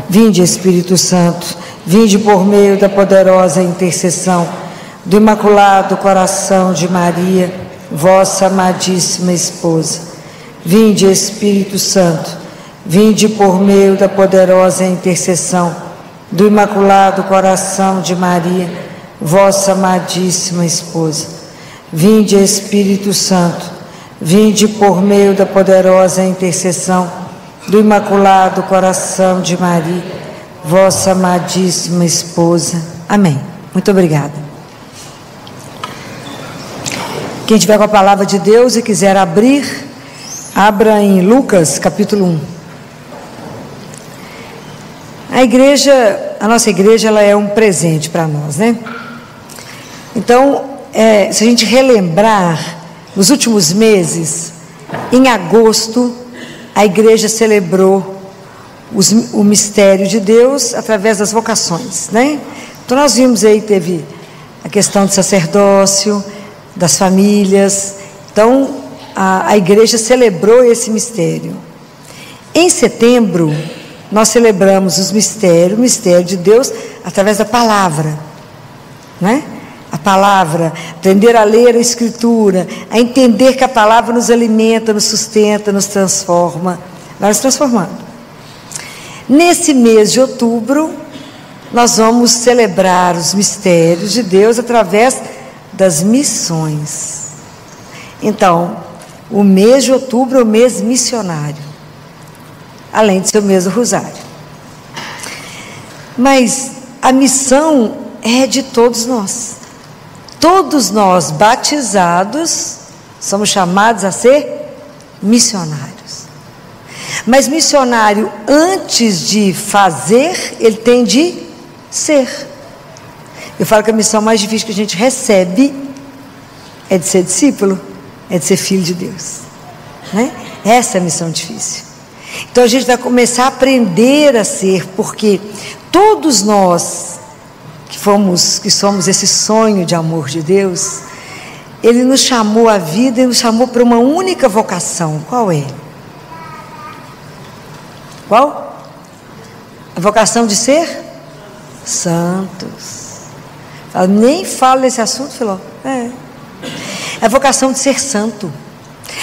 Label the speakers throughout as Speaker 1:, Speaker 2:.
Speaker 1: Vinde, Espírito Santo, vinde por meio da poderosa intercessão do Imaculado Coração de Maria, vossa amadíssima esposa. Vinde, Espírito Santo, vinde por meio da poderosa intercessão do Imaculado Coração de Maria, vossa amadíssima esposa. Vinde, Espírito Santo, vinde por meio da poderosa intercessão do Imaculado Coração de Maria, vossa amadíssima esposa. Amém. Muito obrigada. Quem tiver com a palavra de Deus e quiser abrir, abra em Lucas, capítulo 1. A nossa igreja, ela é um presente para nós, né? Então, se a gente relembrar, nos últimos meses, em agosto, a igreja celebrou o mistério de Deus através das vocações, né? Então nós vimos aí, teve a questão do sacerdócio, das famílias. Então a igreja celebrou esse mistério. Em setembro nós celebramos o mistério de Deus através da palavra, né? A palavra, aprender a ler a Escritura, a entender que a palavra nos alimenta, nos sustenta, nos transforma, vai nos transformando. Nesse mês de outubro, nós vamos celebrar os mistérios de Deus através das missões. Então, o mês de outubro é o mês missionário, além de ser o mês do rosário. Mas a missão é de todos nós. Todos nós, batizados, somos chamados a ser missionários. Mas missionário, antes de fazer, ele tem de ser. Eu falo que a missão mais difícil que a gente recebe é de ser discípulo, é de ser filho de Deus, né? Essa é a missão difícil. Então a gente vai começar a aprender a ser, porque todos nós que somos esse sonho de amor de Deus, Ele nos chamou à vida e nos chamou para uma única vocação. Qual é? Qual? A vocação de ser santos. Eu nem falo nesse assunto, Filó. É a vocação de ser santo.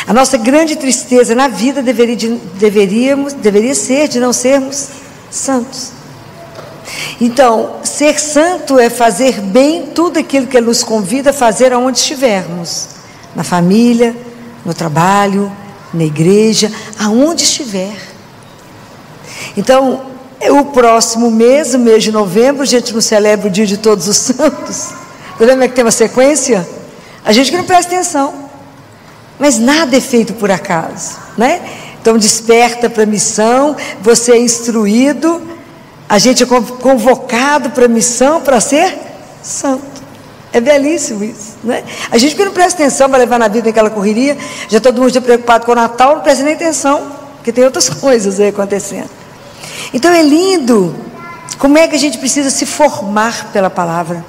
Speaker 1: A nossa grande tristeza na vida deveria ser de não sermos santos. Então, ser santo é fazer bem tudo aquilo que Ele nos convida a fazer aonde estivermos, na família, no trabalho, na igreja, aonde estiver. Então, o próximo mês, o mês de novembro, a gente não celebra o dia de Todos os Santos. Está vendo como é que tem uma sequência? A gente que não presta atenção, mas nada é feito por acaso, né? Então, desperta para a missão, você é instruído, a gente é convocado para a missão para ser santo. É belíssimo isso, né? A gente que não presta atenção, vai levar na vida aquela correria, já todo mundo está preocupado com o Natal, não presta nem atenção, porque tem outras coisas aí acontecendo. Então é lindo como é que a gente precisa se formar pela palavra,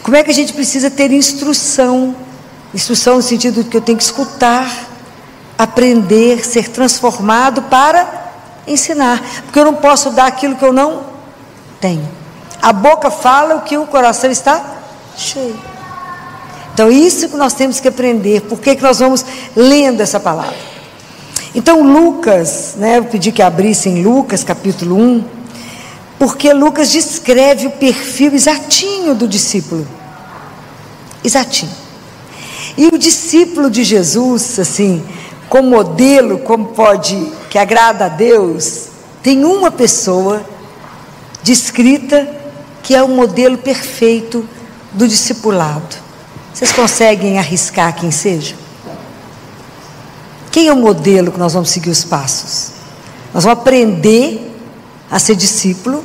Speaker 1: como é que a gente precisa ter instrução no sentido de que eu tenho que escutar, aprender, ser transformado para ensinar, porque eu não posso dar aquilo que eu não tenho. A boca fala o que o coração está cheio. Então isso que nós temos que aprender. Por que nós vamos lendo essa palavra? Então Lucas, né, eu pedi que abrissem Lucas capítulo 1, porque Lucas descreve o perfil exatinho do discípulo. Exatinho. E o discípulo de Jesus, assim, como modelo, como que agrada a Deus, tem uma pessoa descrita que é o modelo perfeito do discipulado. Vocês conseguem arriscar quem seja? Quem é o modelo que nós vamos seguir os passos? Nós vamos aprender a ser discípulo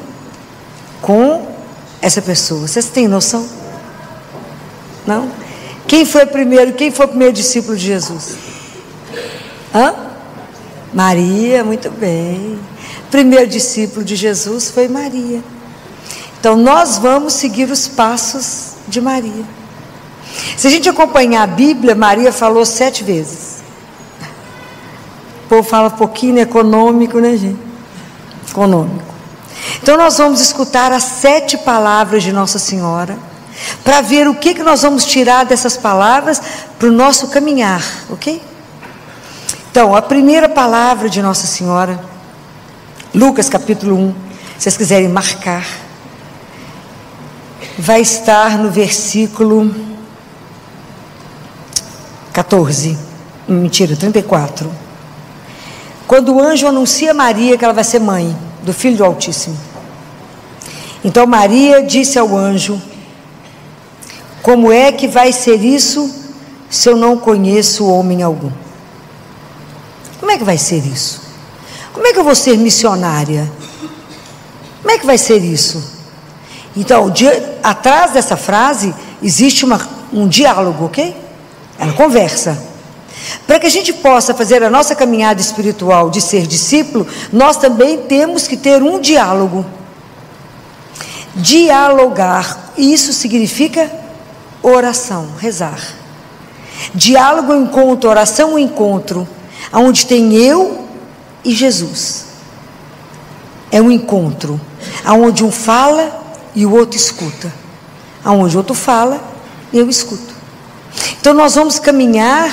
Speaker 1: com essa pessoa. Vocês têm noção? Não? Quem foi o primeiro discípulo de Jesus? Maria, muito bem. O primeiro discípulo de Jesus foi Maria. Então nós vamos seguir os passos de Maria. Se a gente acompanhar a Bíblia, Maria falou 7 vezes. O povo fala pouquinho econômico, né, gente? Econômico. Então nós vamos escutar as 7 palavras de Nossa Senhora, para ver o que nós vamos tirar dessas palavras para o nosso caminhar, ok? Então, a primeira palavra de Nossa Senhora, Lucas capítulo 1, se vocês quiserem marcar, vai estar no versículo 34. Quando o anjo anuncia a Maria que ela vai ser mãe do Filho do Altíssimo. Então Maria disse ao anjo: como é que vai ser isso se eu não conheço homem algum? Como é que vai ser isso? Como é que eu vou ser missionária? Como é que vai ser isso? Então, atrás dessa frase existe um diálogo, ok? Ela conversa. Para que a gente possa fazer a nossa caminhada espiritual de ser discípulo, nós também temos que ter um diálogo. Dialogar, isso significa oração, rezar. Diálogo, encontro, oração, encontro, onde tem eu e Jesus. É um encontro, onde um fala e o outro escuta. Onde o outro fala, eu escuto. Então nós vamos caminhar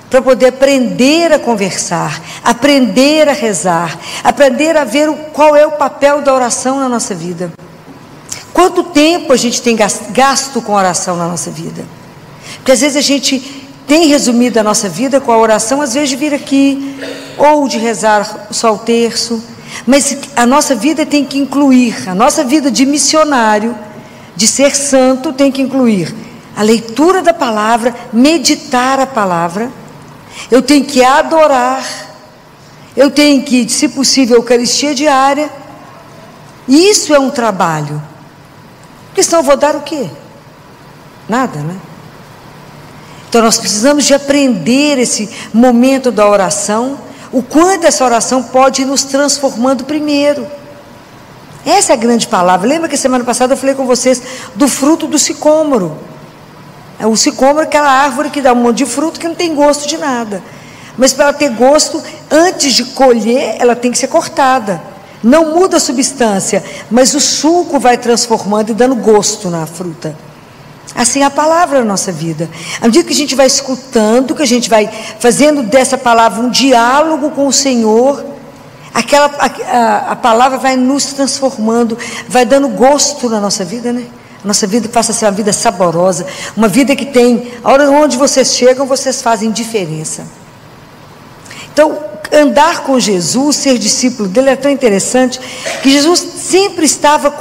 Speaker 1: para poder aprender a conversar, aprender a rezar, aprender a ver qual é o papel da oração na nossa vida. Quanto tempo a gente tem gasto com a oração na nossa vida? Porque às vezes a gente tem resumido a nossa vida com a oração, às vezes de vir aqui, ou de rezar só o terço, mas a nossa vida tem que incluir, a nossa vida de missionário, de ser santo, tem que incluir a leitura da palavra, meditar a palavra. Eu tenho que adorar, eu tenho que, se possível, Eucaristia diária. Isso é um trabalho, porque senão eu vou dar o quê? Nada, né? Então nós precisamos de aprender esse momento da oração, o quanto essa oração pode ir nos transformando primeiro. Essa é a grande palavra. Lembra que semana passada eu falei com vocês do fruto do sicômoro? O sicômoro é aquela árvore que dá um monte de fruto que não tem gosto de nada. Mas para ela ter gosto, antes de colher, ela tem que ser cortada. Não muda a substância, mas o suco vai transformando e dando gosto na fruta. Assim é a palavra na nossa vida. À medida que a gente vai escutando, que a gente vai fazendo dessa palavra um diálogo com o Senhor, a palavra vai nos transformando, vai dando gosto na nossa vida, né? A nossa vida passa a ser uma vida saborosa, uma vida que tem, a hora onde vocês chegam, vocês fazem diferença. Então, andar com Jesus, ser discípulo dele é tão interessante, que Jesus sempre estava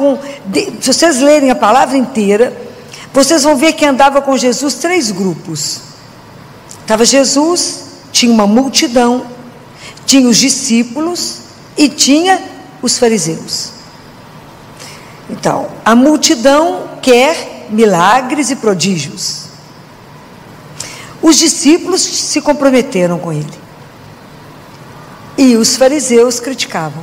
Speaker 1: se vocês lerem a palavra inteira, vocês vão ver que andava com Jesus 3 grupos. Estava Jesus, tinha uma multidão, tinha os discípulos e tinha os fariseus. Então, a multidão quer milagres e prodígios. Os discípulos se comprometeram com ele. E os fariseus criticavam.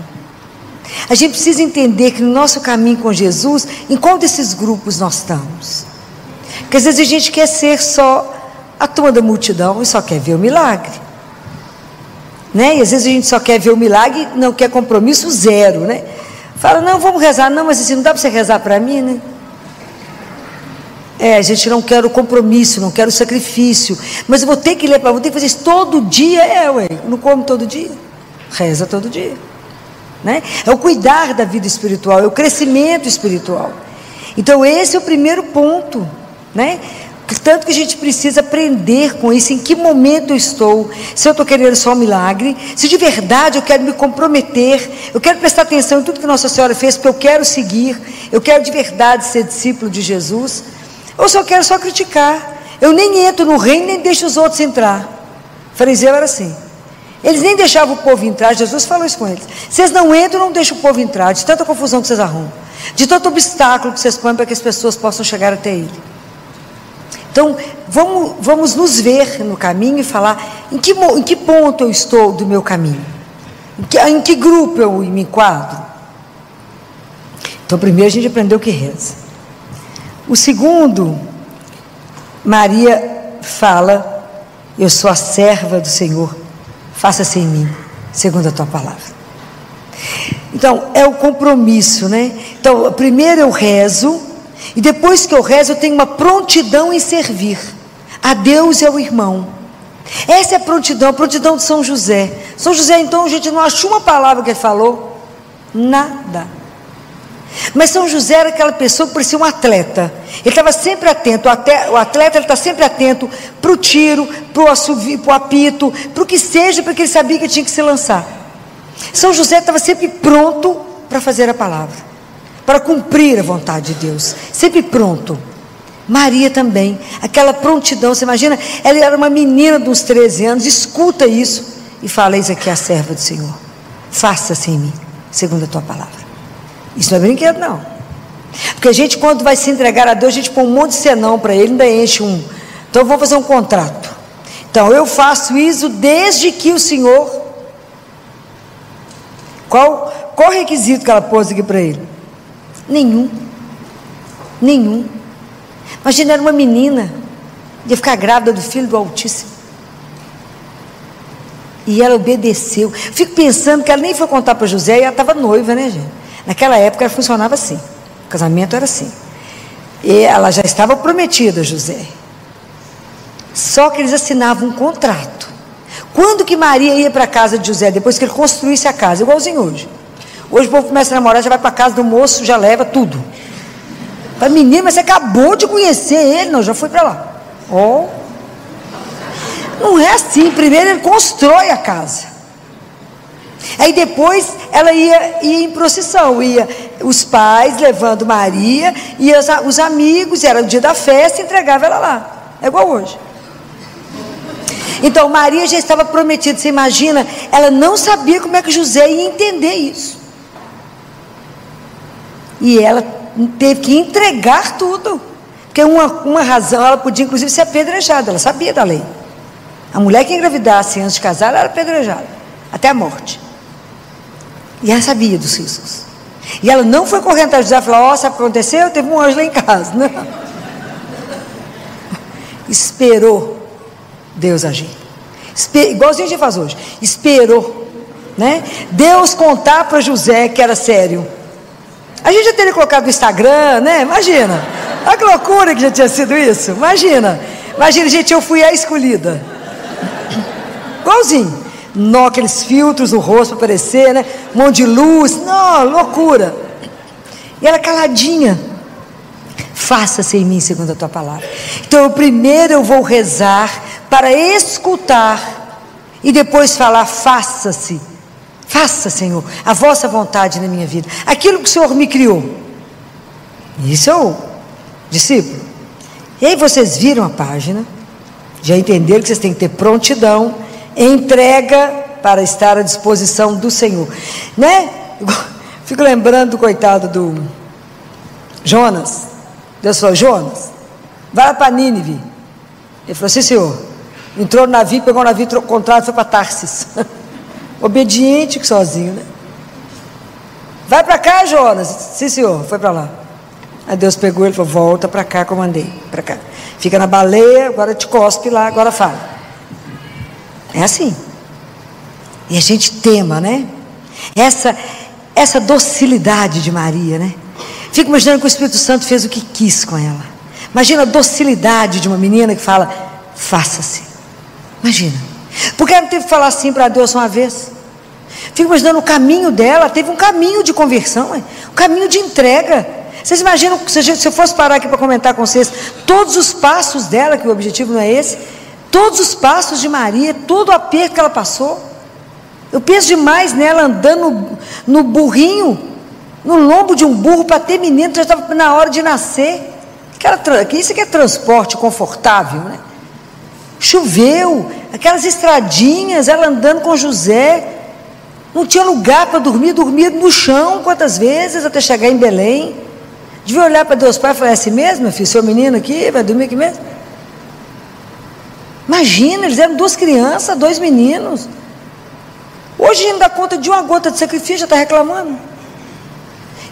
Speaker 1: A gente precisa entender que no nosso caminho com Jesus, em qual desses grupos nós estamos? Porque às vezes a gente quer ser só a turma da multidão e só quer ver o milagre. Né? E às vezes a gente só quer ver o milagre e não quer compromisso zero, né? Fala, não, vamos rezar, não, mas assim, não dá para você rezar para mim, né? A gente não quer o compromisso, não quer o sacrifício, mas eu vou ter que ler, vou ter que fazer isso todo dia, não como todo dia, reza todo dia, né? É o cuidar da vida espiritual, é o crescimento espiritual. Então esse é o primeiro ponto, né? Tanto que a gente precisa aprender com isso, em que momento eu estou, se eu estou querendo só um milagre, se de verdade eu quero me comprometer, eu quero prestar atenção em tudo que Nossa Senhora fez, porque eu quero seguir, eu quero de verdade ser discípulo de Jesus, ou se eu quero só criticar. Eu nem entro no reino, nem deixo os outros entrar. O fariseu era assim, eles nem deixavam o povo entrar. Jesus falou isso com eles: vocês não entram, não deixam o povo entrar, de tanta confusão que vocês arrumam, de tanto obstáculo que vocês põem para que as pessoas possam chegar até ele. Então, vamos nos ver no caminho e falar em que ponto eu estou do meu caminho, em que grupo eu me enquadro. Então, primeiro a gente aprendeu que reza. O segundo, Maria fala: eu sou a serva do Senhor, faça-se em mim, segundo a tua palavra. Então, é o compromisso, né? Então, primeiro eu rezo, e depois que eu rezo, eu tenho uma prontidão em servir a Deus e ao irmão. Essa é a prontidão de São José. São José, então, a gente não achou uma palavra que ele falou, nada. Mas São José era aquela pessoa que parecia um atleta. Ele estava sempre atento. O atleta está sempre atento para o tiro, para o assovio, para o apito, para o que seja, porque ele sabia que tinha que se lançar. São José estava sempre pronto para fazer a palavra, para cumprir a vontade de Deus, sempre pronto. Maria também, aquela prontidão. Você imagina, ela era uma menina de uns 13 anos, escuta isso e fala: eis aqui a serva do Senhor, faça-se em mim segundo a tua palavra. Isso não é brinquedo, não. Porque a gente, quando vai se entregar a Deus, a gente põe um monte de senão para ele, ainda enche um. Então vamos fazer um contrato. Então eu faço isso desde que o Senhor. Qual o requisito que ela pôs aqui para ele? Nenhum. Imagina, era uma menina, ia ficar grávida do Filho do Altíssimo. E ela obedeceu. Fico pensando que ela nem foi contar para José, e ela estava noiva, né, gente? Naquela época ela funcionava assim, o casamento era assim. E ela já estava prometida a José. Só que eles assinavam um contrato. Quando que Maria ia para a casa de José? Depois que ele construísse a casa, igualzinho hoje. Hoje o povo começa a namorar, já vai para a casa do moço, já leva tudo. Fala: menina, mas você acabou de conhecer ele. Não, já foi para lá. Não é assim. Primeiro ele constrói a casa. Aí depois ela ia em procissão, ia os pais levando Maria, e os amigos, era o dia da festa, entregava ela lá. É igual hoje. Então Maria já estava prometida. Você imagina, ela não sabia como é que José ia entender isso. E ela teve que entregar tudo. Porque uma razão, ela podia inclusive ser apedrejada, ela sabia da lei. A mulher que engravidasse antes de casar, ela era apedrejada, até a morte. E ela sabia dos riscos. E ela não foi correndo atrás de José e falou: ó, sabe o que aconteceu? Teve um anjo lá em casa. Não. Esperou Deus agir. Igualzinho a gente faz hoje. Esperou, né? Deus contar para José que era sério. A gente já teria colocado no Instagram, né? Imagina. Olha que loucura que já tinha sido isso. Imagina, gente, eu fui a escolhida. Igualzinho. Nó, aqueles filtros no rosto para aparecer, né? Um monte de luz. Não, loucura. E ela caladinha. Faça-se em mim segundo a tua palavra. Então, primeiro eu vou rezar para escutar e depois falar: faça-se. Faça, Senhor, a vossa vontade na minha vida. Aquilo que o Senhor me criou. Isso é o discípulo. E aí vocês viram a página, já entenderam que vocês têm que ter prontidão, entrega para estar à disposição do Senhor, né? Fico lembrando do coitado do Jonas. Deus falou: Jonas, vai lá para Nínive. Ele falou: sim, Senhor. Entrou no navio, pegou o navio contrário e foi para Tarsis. Obediente que sozinho, né? Vai para cá, Jonas. Sim, Senhor. Foi para lá. Aí Deus pegou ele e falou: volta para cá que eu mandei. Para cá. Fica na baleia, agora te cospe lá, agora fala. É assim. E a gente tema, né? Essa docilidade de Maria, né? Fico imaginando que o Espírito Santo fez o que quis com ela. Imagina a docilidade de uma menina que fala: faça-se. Imagina. Porque ela não teve que falar assim para Deus uma vez. Fico imaginando o caminho dela. Teve um caminho de conversão, um caminho de entrega. Vocês imaginam, se eu fosse parar aqui para comentar com vocês todos os passos dela, que o objetivo não é esse, todos os passos de Maria, todo o aperto que ela passou. Eu penso demais nela andando no burrinho, no lombo de um burro para ter menino, já estava na hora de nascer. Isso aqui é transporte confortável, né? Choveu, aquelas estradinhas, ela andando com José, não tinha lugar para dormir, dormia no chão quantas vezes até chegar em Belém. Devia olhar para Deus Pai e falar: é assim mesmo, meu filho, seu menino aqui, vai dormir aqui mesmo? Imagina, eles eram 2 crianças, 2 meninos. Hoje a gente dá conta de uma gota de sacrifício, já está reclamando.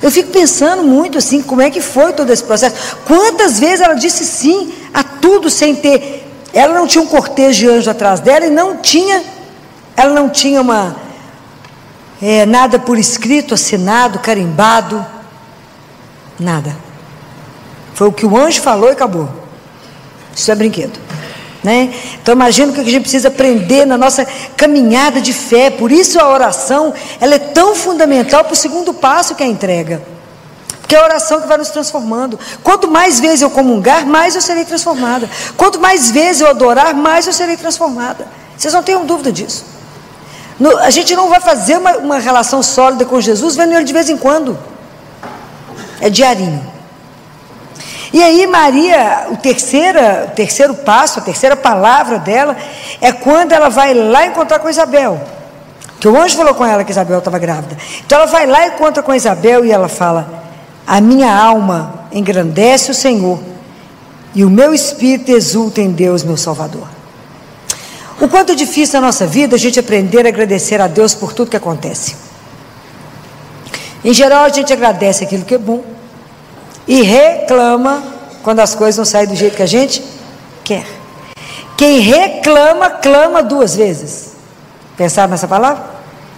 Speaker 1: Eu fico pensando muito assim, como é que foi todo esse processo. Quantas vezes ela disse sim a tudo sem ter. Ela não tinha um cortejo de anjo atrás dela e ela não tinha uma nada por escrito, assinado, carimbado, nada. Foi o que o anjo falou e acabou. Isso é brinquedo, né? Então imagina o que a gente precisa aprender na nossa caminhada de fé. Por isso a oração, ela é tão fundamental para o segundo passo, que é a entrega. Porque é a oração que vai nos transformando. Quanto mais vezes eu comungar, mais eu serei transformada. Quanto mais vezes eu adorar, mais eu serei transformada. Vocês não tenham dúvida disso. A gente não vai fazer uma relação sólida com Jesus vendo ele de vez em quando. É diarinho. E aí Maria, o terceiro passo, a terceira palavra dela, é quando ela vai lá encontrar com Isabel. Que o anjo falou com ela que Isabel estava grávida. Então ela vai lá e encontra com Isabel e ela fala: a minha alma engrandece o Senhor, e o meu espírito exulta em Deus, meu Salvador. O quanto é difícil na nossa vida a gente aprender a agradecer a Deus por tudo que acontece. Em geral a gente agradece aquilo que é bom e reclama quando as coisas não saem do jeito que a gente quer. Quem reclama, clama duas vezes. Pensaram nessa palavra?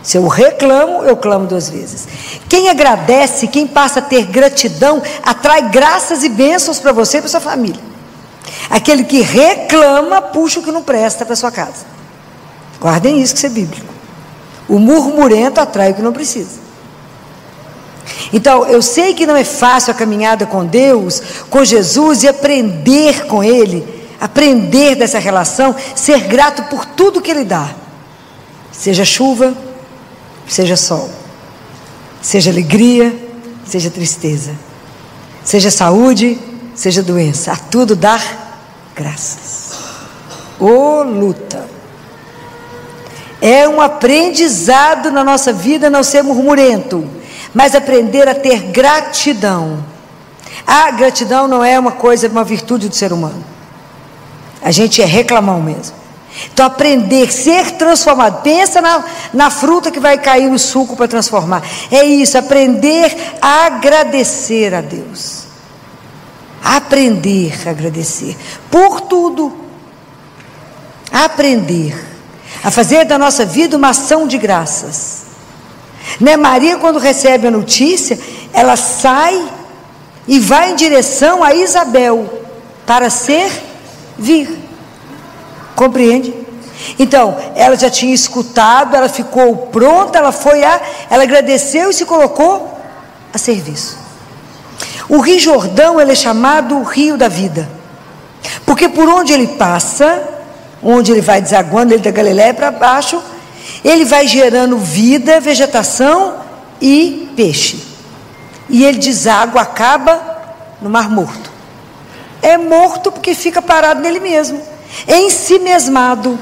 Speaker 1: Se eu reclamo, eu clamo duas vezes. Quem agradece, quem passa a ter gratidão, atrai graças e bênçãos para você e para sua família. Aquele que reclama, puxa o que não presta para sua casa. Guardem isso, que isso é bíblico. O murmurento atrai o que não precisa. Então, eu sei que não é fácil a caminhada com Deus, com Jesus, e aprender com Ele, aprender dessa relação, ser grato por tudo que Ele dá. Seja chuva, seja sol, seja alegria, seja tristeza, seja saúde, seja doença, a tudo dar graças. Ô luta! É um aprendizado na nossa vida não ser murmurento, mas aprender a ter gratidão. A gratidão não é uma coisa, uma virtude do ser humano. A gente é reclamão mesmo. Então aprender, ser transformado. Pensa na fruta que vai cair no suco para transformar. É isso, aprender a agradecer a Deus. Aprender a agradecer por tudo. Aprender a fazer da nossa vida uma ação de graças. Né? Maria, quando recebe a notícia, ela sai e vai em direção a Isabel para servir. Compreende? Então, ela já tinha escutado, ela ficou pronta, ela agradeceu e se colocou a serviço. O Rio Jordão, ele é chamado o Rio da Vida, porque por onde ele passa, onde ele vai desaguando, ele da Galileia para baixo, ele vai gerando vida, vegetação e peixe. E ele deságua, acaba no Mar Morto. É morto porque fica parado nele mesmo, em si mesmado.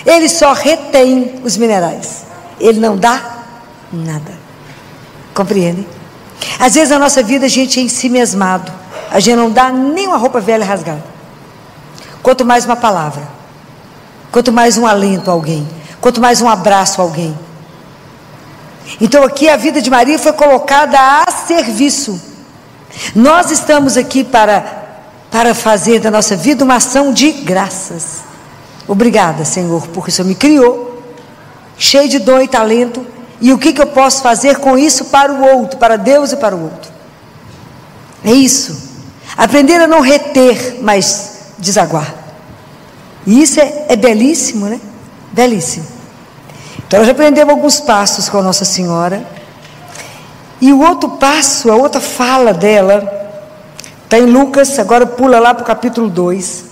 Speaker 1: Ele só retém os minerais, ele não dá nada. Compreende? Às vezes na nossa vida a gente é em si mesmado, a gente não dá nem uma roupa velha rasgada, quanto mais uma palavra, quanto mais um alento a alguém, quanto mais um abraço a alguém. Então aqui a vida de Maria foi colocada a serviço. Nós estamos aqui para fazer da nossa vida uma ação de graças. Obrigada, Senhor, porque o Senhor me criou, cheio de dom e talento, e o que eu posso fazer com isso para o outro, para Deus e para o outro. É isso. Aprender a não reter, mas desaguar. E isso é belíssimo, né? Belíssimo. Então nós já aprendemos alguns passos com a Nossa Senhora. E o outro passo, a outra fala dela, está em Lucas, agora pula lá para o capítulo 2,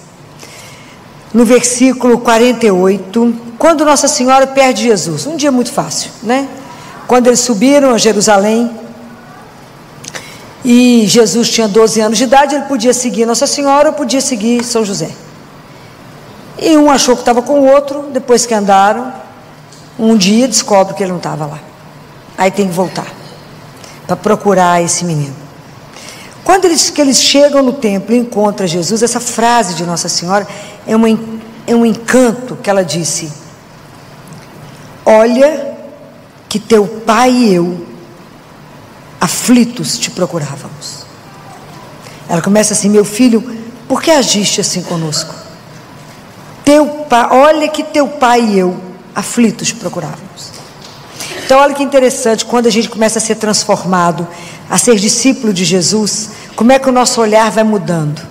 Speaker 1: no versículo 48, quando Nossa Senhora perde Jesus. Um dia muito fácil, né? Quando eles subiram a Jerusalém, e Jesus tinha 12 anos de idade, ele podia seguir Nossa Senhora ou podia seguir São José. E um achou que estava com o outro, depois que andaram, um dia descobre que ele não estava lá. Aí tem que voltar para procurar esse menino. Quando eles chegam no templo e encontram Jesus, essa frase de Nossa Senhora é um encanto que ela disse: olha que teu pai e eu, aflitos, te procurávamos. Ela começa assim: meu filho, por que agiste assim conosco? Olha que teu pai e eu, aflitos, te procurávamos. Então olha que interessante, quando a gente começa a ser transformado, a ser discípulo de Jesus, como é que o nosso olhar vai mudando.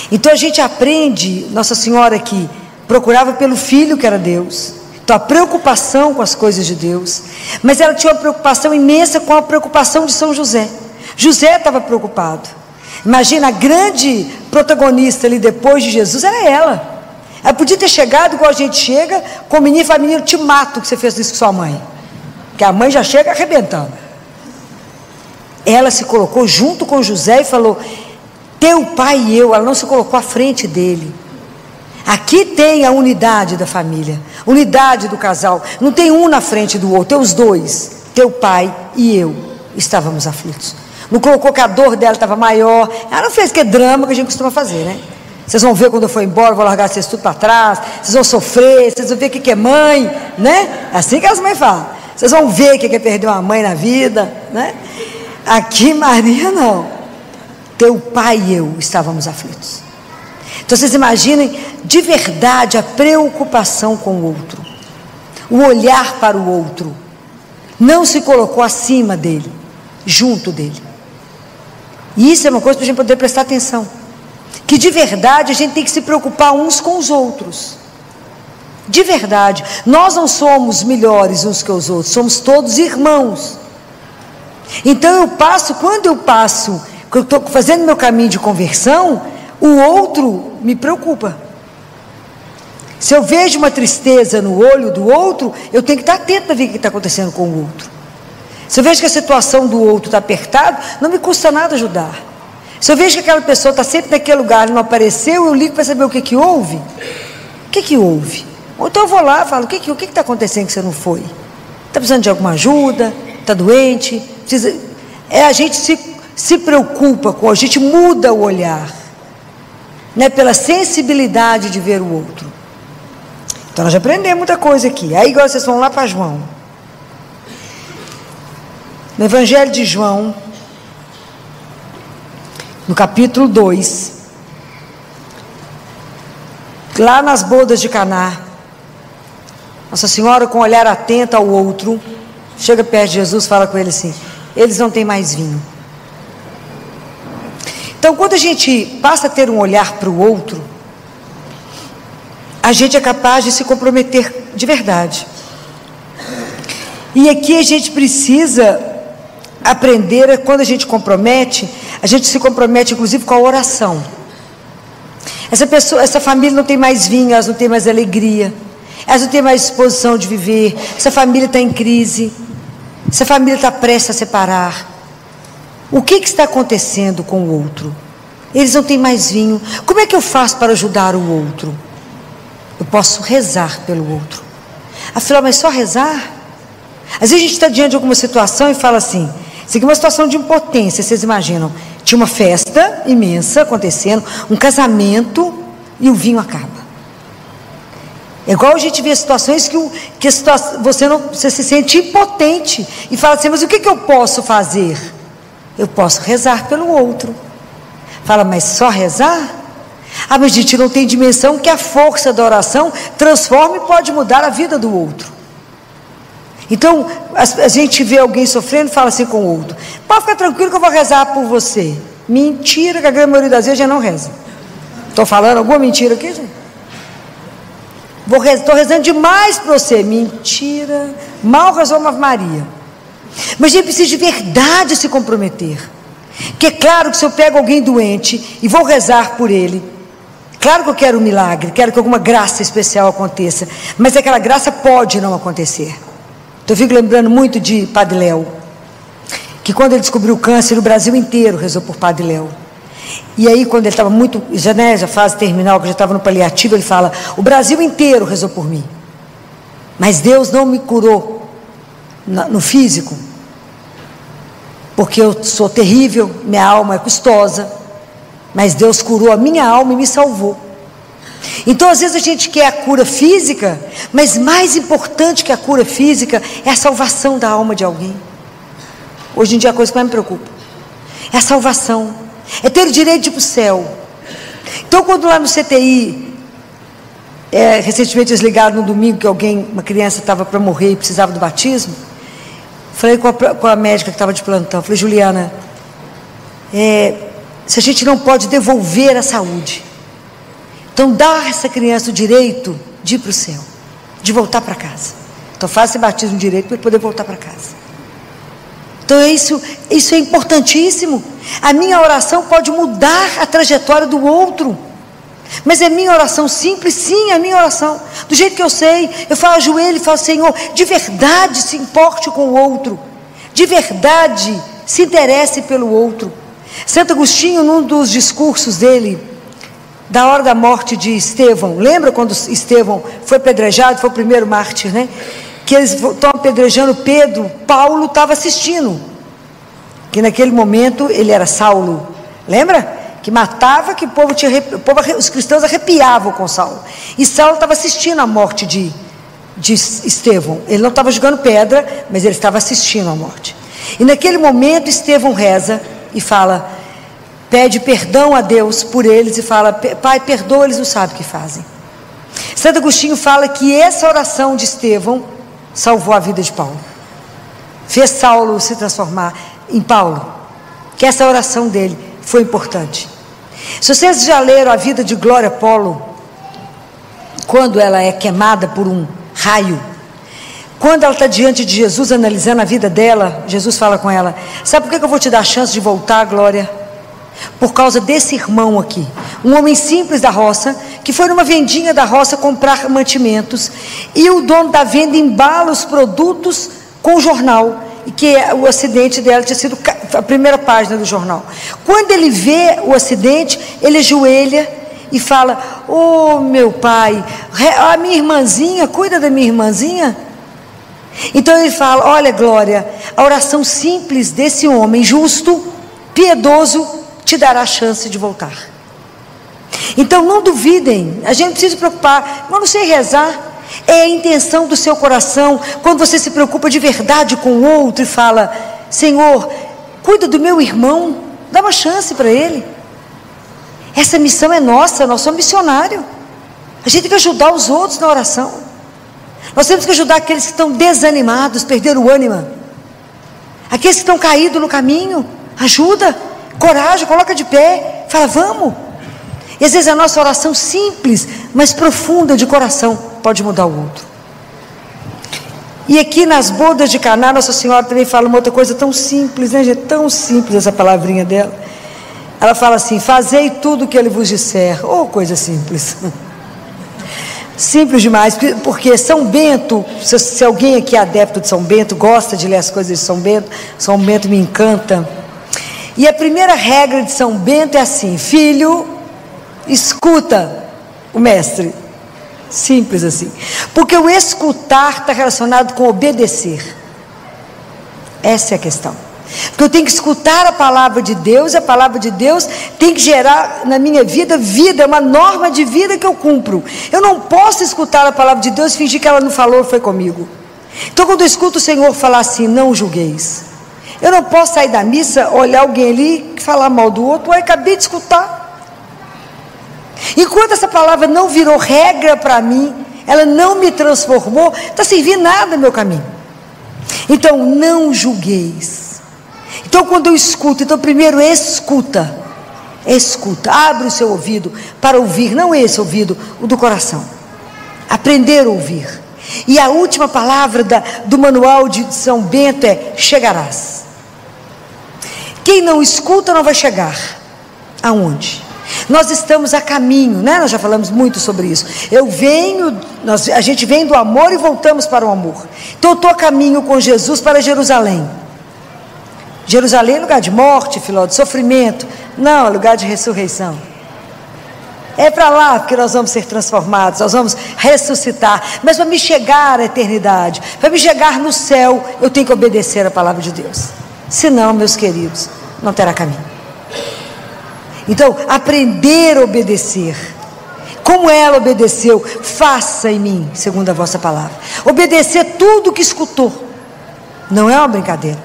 Speaker 1: Então a gente aprende, Nossa Senhora que procurava pelo Filho que era Deus, então a preocupação com as coisas de Deus, mas ela tinha uma preocupação imensa com a preocupação de São José. José estava preocupado. Imagina, a grande protagonista ali depois de Jesus era ela. Ela podia ter chegado igual a gente chega, com o menino e falar: menino, te mato que você fez isso com sua mãe. Porque a mãe já chega arrebentando. Ela se colocou junto com José e falou: teu pai e eu. Ela não se colocou à frente dele. Aqui tem a unidade da família, unidade do casal. Não tem um na frente do outro, tem os dois. Teu pai e eu estávamos aflitos. Não colocou que a dor dela estava maior. Ela não fez que drama que a gente costuma fazer, né? Vocês vão ver quando eu for embora, eu vou largar vocês tudo para trás. Vocês vão sofrer, vocês vão ver o que é mãe, né? É assim que as mães falam. Vocês vão ver o que é perder uma mãe na vida, né? Aqui Maria não. Teu pai e eu estávamos aflitos. Então vocês imaginem de verdade a preocupação com o outro, o olhar para o outro. Não se colocou acima dele, junto dele. E isso é uma coisa para a gente poder prestar atenção, que de verdade a gente tem que se preocupar uns com os outros. De verdade, nós não somos melhores uns que os outros, somos todos irmãos. Então quando eu estou fazendo meu caminho de conversão, o outro me preocupa. Se eu vejo uma tristeza no olho do outro, eu tenho que estar atento a ver o que está acontecendo com o outro. Se eu vejo que a situação do outro está apertada, não me custa nada ajudar. Se eu vejo que aquela pessoa está sempre naquele lugar e não apareceu, eu ligo para saber o que houve. O que houve? Ou então eu vou lá e falo: o que está acontecendo que você não foi? Está precisando de alguma ajuda? Está doente? Precisa... A gente se preocupa com, a gente muda o olhar, né, pela sensibilidade de ver o outro. Então nós já aprendemos muita coisa aqui. Aí agora vocês vão lá para João. No Evangelho de João, no capítulo 2, lá nas bodas de Caná, Nossa Senhora, com um olhar atento ao outro, chega perto de Jesus e fala com ele assim: eles não têm mais vinho. Então, quando a gente passa a ter um olhar para o outro, a gente é capaz de se comprometer de verdade. E aqui a gente precisa aprender, quando a gente compromete, a gente se compromete inclusive com a oração. Essa família não tem mais vinho, elas não têm mais alegria, elas não têm mais disposição de viver, essa família está em crise, essa família está prestes a separar. O que está acontecendo com o outro? Eles não têm mais vinho. Como é que eu faço para ajudar o outro? Eu posso rezar pelo outro. Afinal, mas só rezar? Às vezes a gente está diante de alguma situação e fala assim: isso aqui é uma situação de impotência. Vocês imaginam? Tinha uma festa imensa acontecendo, um casamento, e o vinho acaba. É igual a gente vê situações que você se sente impotente e fala assim: mas o que eu posso fazer? Eu posso rezar pelo outro. Fala: mas só rezar? Ah, mas a gente não tem dimensão que a força da oração transforma e pode mudar a vida do outro. Então, a gente vê alguém sofrendo e fala assim com o outro: pode ficar tranquilo que eu vou rezar por você. Mentira, que a grande maioria das vezes já não reza. Estou falando alguma mentira aqui, gente? Estou rezando demais para você. Mentira. Mal rezou uma Ave Maria. Mas a gente precisa de verdade se comprometer. Porque é claro que se eu pego alguém doente e vou rezar por ele, claro que eu quero um milagre, quero que alguma graça especial aconteça, mas aquela graça pode não acontecer. Então eu fico lembrando muito de Padre Léo, que quando ele descobriu o câncer, o Brasil inteiro rezou por Padre Léo. E aí, quando ele estava muito, já fase terminal, que já estava no paliativo, ele fala: o Brasil inteiro rezou por mim, mas Deus não me curou no físico, porque eu sou terrível, minha alma é custosa, mas Deus curou a minha alma e me salvou. Então às vezes a gente quer a cura física, mas mais importante que a cura física é a salvação da alma de alguém. Hoje em dia a coisa que mais me preocupa é a salvação, é ter o direito de ir para o céu. Então quando lá no CTI, recentemente eles ligaram no domingo que uma criança estava para morrer e precisava do batismo, Falei com a médica que estava de plantão. Falei, Juliana, se a gente não pode devolver a saúde, então dá a essa criança o direito de ir para o céu, de voltar para casa. Então faça esse batismo direito para ele poder voltar para casa. Então isso é importantíssimo. A minha oração pode mudar a trajetória do outro. Mas é minha oração simples? Sim, é minha oração. Do jeito que eu sei, eu falo ajoelho e falo, Senhor, de verdade se importe com o outro. De verdade se interesse pelo outro. Santo Agostinho, num dos discursos dele, da hora da morte de Estevão, lembra quando Estevão foi apedrejado, foi o primeiro mártir, né? Que eles estão apedrejando Pedro, Paulo estava assistindo, que naquele momento ele era Saulo, lembra? Que matava, que os cristãos arrepiavam com Saulo, e Saulo estava assistindo a morte de Estevão. Ele não estava jogando pedra, mas ele estava assistindo a morte. E naquele momento Estevão reza e fala, pede perdão a Deus por eles e fala, Pai, perdoa, eles não sabem o que fazem. Santo Agostinho fala que essa oração de Estevão salvou a vida de Paulo, fez Saulo se transformar em Paulo, que essa oração dele foi importante. Se vocês já leram a vida de Glória Polo, quando ela é queimada por um raio, quando ela está diante de Jesus analisando a vida dela, Jesus fala com ela, sabe por que eu vou te dar a chance de voltar, Glória? Por causa desse irmão aqui, um homem simples da roça, que foi numa vendinha da roça comprar mantimentos, e o dono da venda embala os produtos com o jornal, e que o acidente dela tinha sido a primeira página do jornal. Quando ele vê o acidente, ele ajoelha e fala, meu pai, a minha irmãzinha, cuida da minha irmãzinha. Então ele fala, olha, Glória, a oração simples desse homem justo, piedoso, te dará a chance de voltar. Então não duvidem, a gente não precisa se preocupar, eu não sei rezar, é a intenção do seu coração, quando você se preocupa de verdade com o outro e fala, Senhor, cuida do meu irmão, dá uma chance para ele. Essa missão é nossa, nós somos missionários, a gente tem que ajudar os outros na oração, nós temos que ajudar aqueles que estão desanimados, perderam o ânimo, aqueles que estão caídos no caminho, ajuda, coragem, coloca de pé, fala, vamos. E às vezes a nossa oração simples, mas profunda de coração, pode mudar o outro. E aqui nas bodas de Caná, Nossa Senhora também fala uma outra coisa tão simples, né, gente? Tão simples essa palavrinha dela. Ela fala assim, fazei tudo o que ele vos disser. Oh, coisa simples. Simples demais, porque São Bento, se alguém aqui é adepto de São Bento, gosta de ler as coisas de São Bento me encanta. E a primeira regra de São Bento é assim, filho, escuta o mestre. Simples assim, porque o escutar está relacionado com obedecer. Essa é a questão, porque eu tenho que escutar a palavra de Deus, e a palavra de Deus tem que gerar na minha vida, é uma norma de vida que eu cumpro. Eu não posso escutar a palavra de Deus e fingir que ela não falou, foi comigo. Então quando eu escuto o Senhor falar assim, não julgueis, eu não posso sair da missa, olhar alguém ali, falar mal do outro, eu acabei de escutar. Enquanto essa palavra não virou regra para mim, ela não me transformou, não está servindo nada no meu caminho. Então não julgueis. Então quando eu escuto, então primeiro escuta, abre o seu ouvido para ouvir, não esse ouvido, o do coração, aprender a ouvir. E a última palavra do manual de São Bento é chegarás. Quem não escuta não vai chegar. Aonde? Nós estamos a caminho, né? Nós já falamos muito sobre isso. A gente vem do amor e voltamos para o amor. Então eu estou a caminho com Jesus para Jerusalém. Jerusalém é lugar de morte, filó, de sofrimento. Não, é lugar de ressurreição. É para lá que nós vamos ser transformados, nós vamos ressuscitar. Mas para me chegar à eternidade, para me chegar no céu, eu tenho que obedecer a palavra de Deus. Senão, meus queridos, não terá caminho. Então, aprender a obedecer. Como ela obedeceu, faça em mim, segundo a vossa palavra. Obedecer tudo o que escutou. Não é uma brincadeira.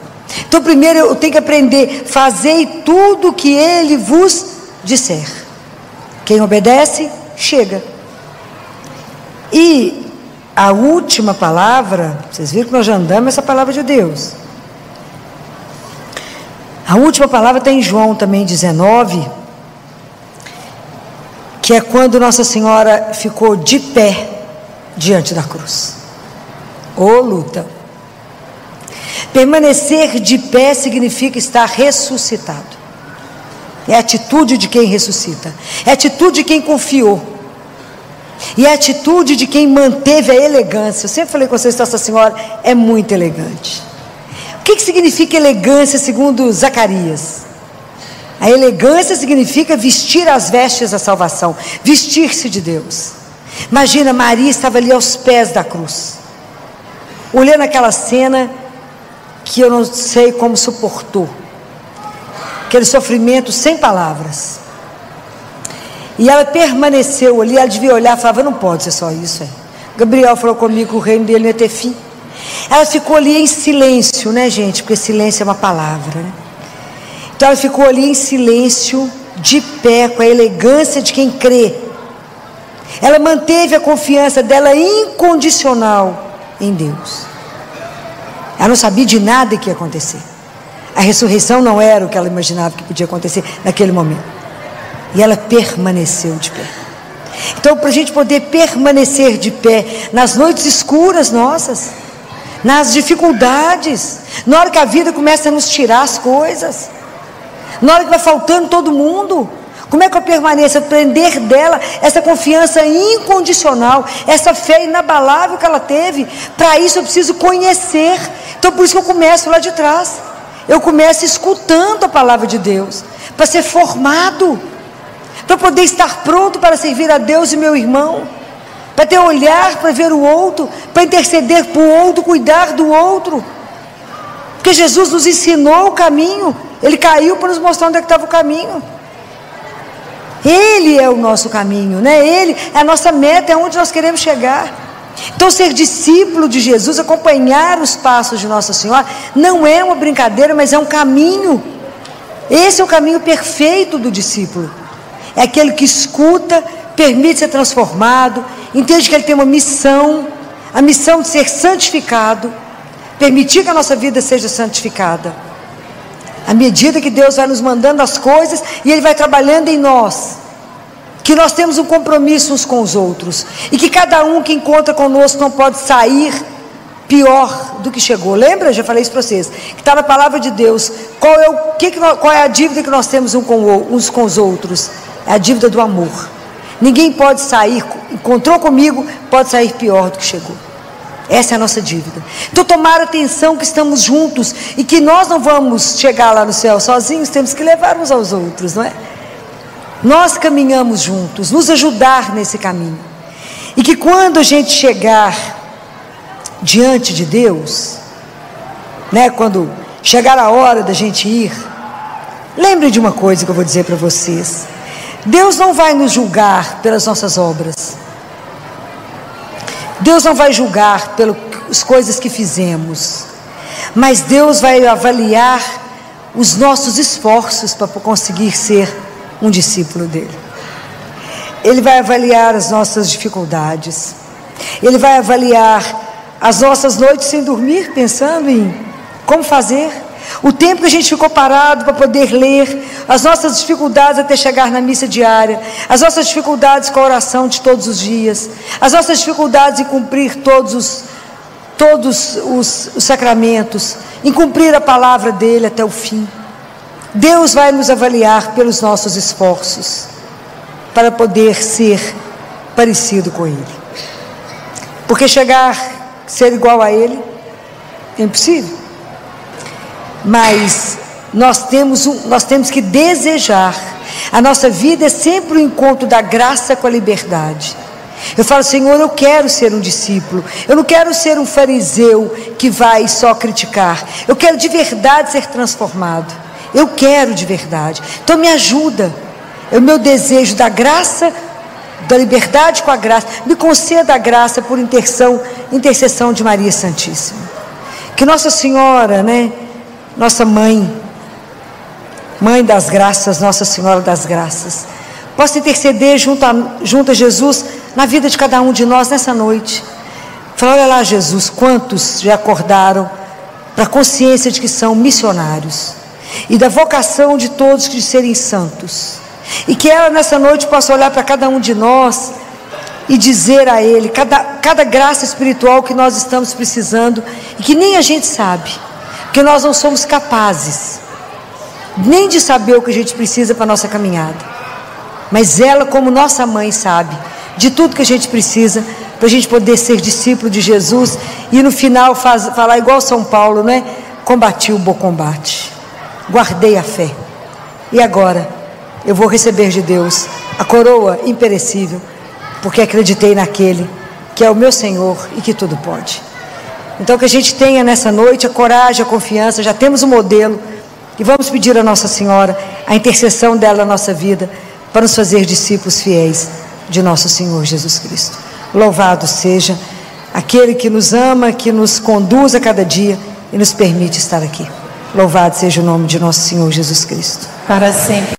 Speaker 1: Então, primeiro eu tenho que aprender, fazei tudo o que ele vos disser. Quem obedece, chega. E a última palavra, vocês viram que nós já andamos essa palavra de Deus. A última palavra está em João também 19, que é quando Nossa Senhora ficou de pé diante da cruz. Ô luta! Permanecer de pé significa estar ressuscitado. É a atitude de quem ressuscita, é a atitude de quem confiou, e é a atitude de quem manteve a elegância. Eu sempre falei com vocês que Nossa Senhora é muito elegante. O que significa elegância segundo Zacarias? A elegância significa vestir as vestes da salvação, vestir-se de Deus. Imagina, Maria estava ali aos pés da cruz, olhando aquela cena que eu não sei como suportou, aquele sofrimento sem palavras, e ela permaneceu ali. Ela devia olhar e falava: não pode ser só isso. Gabriel falou comigo que o reino dele não ia ter fim. Ela ficou ali em silêncio, né, gente? Porque silêncio é uma palavra, né? Então ela ficou ali em silêncio, de pé, com a elegância de quem crê. Ela manteve a confiança dela incondicional em Deus. Ela não sabia de nada que ia acontecer. A ressurreição não era o que ela imaginava que podia acontecer naquele momento. E ela permaneceu de pé. Então, para a gente poder permanecer de pé nas noites escuras nossas, nas dificuldades, na hora que a vida começa a nos tirar as coisas, na hora que vai faltando todo mundo, como é que eu permaneço? Aprender dela essa confiança incondicional, essa fé inabalável que ela teve. Para isso eu preciso conhecer. Então por isso que eu começo lá de trás. Eu começo escutando a palavra de Deus, para ser formado, para poder estar pronto para servir a Deus e meu irmão, para ter olhar para ver o outro, para interceder por outro, cuidar do outro. Porque Jesus nos ensinou o caminho. Ele caiu para nos mostrar onde é que estava o caminho. Ele é o nosso caminho, né? Ele é a nossa meta, é onde nós queremos chegar. Então ser discípulo de Jesus, acompanhar os passos de Nossa Senhora, não é uma brincadeira, mas é um caminho. Esse é o caminho perfeito do discípulo. É aquele que escuta, permite ser transformado, entende que ele tem uma missão, a missão de ser santificado, permitir que a nossa vida seja santificada. À medida que Deus vai nos mandando as coisas e Ele vai trabalhando em nós, que nós temos um compromisso uns com os outros, e que cada um que encontra conosco não pode sair pior do que chegou. Lembra? Eu já falei isso para vocês, que está na palavra de Deus. Qual é a dívida que nós temos uns com os outros? É a dívida do amor. Ninguém pode sair, encontrou comigo, pode sair pior do que chegou. Essa é a nossa dívida. Então tomar atenção que estamos juntos, e que nós não vamos chegar lá no céu sozinhos, temos que levar uns aos outros, não é? Nós caminhamos juntos, nos ajudar nesse caminho. E que quando a gente chegar diante de Deus, né, quando chegar a hora da gente ir, lembre de uma coisa que eu vou dizer para vocês: Deus não vai nos julgar pelas nossas obras. Deus não vai julgar pelas coisas que fizemos, mas Deus vai avaliar os nossos esforços para conseguir ser um discípulo dele. Ele vai avaliar as nossas dificuldades, Ele vai avaliar as nossas noites sem dormir, pensando em como fazer, o tempo que a gente ficou parado para poder ler, as nossas dificuldades até chegar na missa diária, as nossas dificuldades com a oração de todos os dias, as nossas dificuldades em cumprir todos os sacramentos, em cumprir a palavra dele até o fim. Deus vai nos avaliar pelos nossos esforços, para poder ser parecido com Ele. Porque ser igual a Ele, é impossível. Mas nós temos que desejar. A nossa vida é sempre o encontro da graça com a liberdade. Eu falo: Senhor, eu quero ser um discípulo. Eu não quero ser um fariseu que vai só criticar. Eu quero de verdade ser transformado. Eu quero de verdade. Então me ajuda. É o meu desejo da graça, da liberdade com a graça. Me conceda a graça por intercessão de Maria Santíssima. Que Nossa Senhora, né, nossa mãe das graças, Nossa Senhora das graças, possa interceder junto a Jesus na vida de cada um de nós nessa noite. Fala: olha lá, Jesus, quantos já acordaram para a consciência de que são missionários, e da vocação de todos de serem santos. E que ela nessa noite possa olhar para cada um de nós e dizer a Ele cada graça espiritual que nós estamos precisando e que nem a gente sabe, porque nós não somos capazes nem de saber o que a gente precisa para a nossa caminhada, mas ela, como nossa mãe, sabe de tudo que a gente precisa para a gente poder ser discípulo de Jesus e no final falar igual São Paulo, né? Combati o bom combate, guardei a fé, e agora eu vou receber de Deus a coroa imperecível, porque acreditei naquele que é o meu Senhor e que tudo pode. Então que a gente tenha nessa noite a coragem, a confiança, já temos um modelo, e vamos pedir a Nossa Senhora a intercessão dela na nossa vida, para nos fazer discípulos fiéis de nosso Senhor Jesus Cristo. Louvado seja aquele que nos ama, que nos conduz a cada dia e nos permite estar aqui. Louvado seja o nome de nosso Senhor Jesus Cristo.
Speaker 2: Para sempre.